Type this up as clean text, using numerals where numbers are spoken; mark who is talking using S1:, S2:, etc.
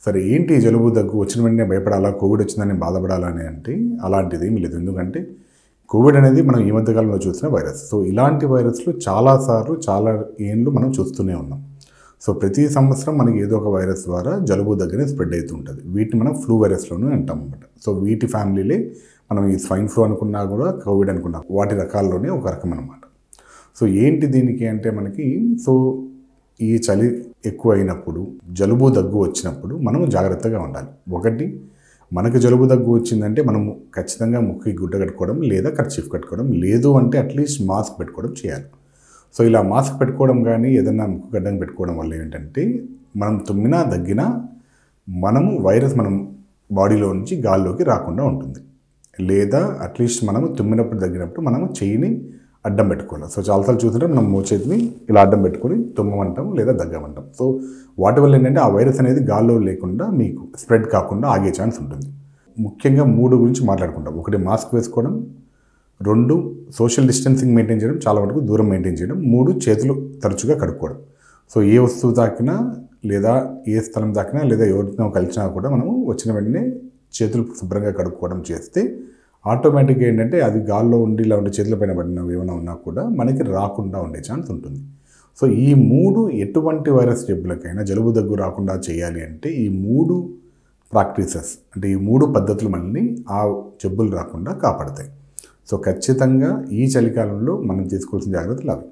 S1: సరే ఏంటి జలుబు దగ్గు వచ్చిన వెంటనే భయపడాలా, కోవిడ్ వచ్చిందని బాధపడాలా అని అంటే అలాంటిది ఏమీ లేదు. ఎందుకంటే కోవిడ్ అనేది మనం ఈ మధ్యకాలంలో చూసిన వైరస్. సో ఇలాంటి వైరస్లు చాలాసార్లు చాలా ఏండ్లు మనం చూస్తూనే ఉన్నాం. సో ప్రతి సంవత్సరం మనకి ఏదో ఒక వైరస్ ద్వారా జలుబు దగ్గర స్ప్రెడ్ అవుతూ ఉంటుంది. వీటిని మనం ఫ్లూ వైరస్లోనూ అంటాం అన్నమాట. సో వీటి ఫ్యామిలీలే మనం ఈ స్వైన్ ఫ్లూ అనుకున్నా కూడా కోవిడ్ అనుకున్నా వాటి రకాల్లోనే ఒక రకం అనమాట. సో ఏంటి దీనికి అంటే మనకి ఈ చలి ఎక్కువ అయినప్పుడు జలుబు దగ్గు వచ్చినప్పుడు మనం జాగ్రత్తగా ఉండాలి. ఒకటి, మనకు జలుబు దగ్గు వచ్చిందంటే మనం ఖచ్చితంగా ముక్కుకి గుడ్డ కట్టుకోవడం లేదా కర్చీఫ్ కట్టుకోవడం, లేదు అంటే అట్లీస్ట్ మాస్క్ పెట్టుకోవడం చేయాలి. సో ఇలా మాస్క్ పెట్టుకోవడం కానీ ఏదన్నా ముక్కు గడ్డం పెట్టుకోవడం వల్ల ఏంటంటే మనం తుమ్మినా దగ్గినా వైరస్ మనం బాడీలో నుంచి గాల్లోకి రాకుండా ఉంటుంది. లేదా అట్లీస్ట్ మనము తుమ్మినప్పుడు దగ్గినప్పుడు మనము చెయ్యిని అడ్డం పెట్టుకోవాలి. సో చాలాసార్లు చూస్తుంటే మనం మోచేతిని ఇలా అడ్డం పెట్టుకొని తుమ్మమంటాం లేదా దగ్గమంటాం. సో వాటి వల్ల ఏంటంటే ఆ వైరస్ అనేది గాల్లో లేకుండా మీకు స్ప్రెడ్ కాకుండా ఆగే ఛాన్స్ ఉంటుంది. ముఖ్యంగా 3 గురించి మాట్లాడుకుంటాం. 1 మాస్క్ వేసుకోవడం, 2 సోషల్ డిస్టెన్సింగ్ మెయింటైన్ చేయడం, చాలా వరకు దూరం మెయింటైన్ చేయడం, 3 చేతులు తరచుగా కడుక్కోవడం. సో ఏ వస్తువు తాకినా లేదా ఏ స్థలం తాకినా లేదా ఎవరితో కలిసినా కూడా మనము వచ్చిన వెంటనే చేతులు శుభ్రంగా కడుక్కోవడం చేస్తే ఆటోమేటిక్గా ఏంటంటే అది గాల్లో ఉండి ఇలా ఉండే చేతుల పైన పడినవి ఏమైనా ఉన్నా కూడా మనకి రాకుండా ఉండే ఛాన్స్ ఉంటుంది. సో ఈ 3 ఎటువంటి వైరస్ జబ్బులకైనా జలుబు దగ్గు రాకుండా చేయాలి అంటే ఈ 3 ప్రాక్టీసెస్ అంటే ఈ 3 పద్ధతులు మనల్ని ఆ జబ్బులు రాకుండా కాపాడతాయి. సో ఖచ్చితంగా ఈ చలికాలంలో మనం తీసుకోవాల్సిన జాగ్రత్తలు అవి.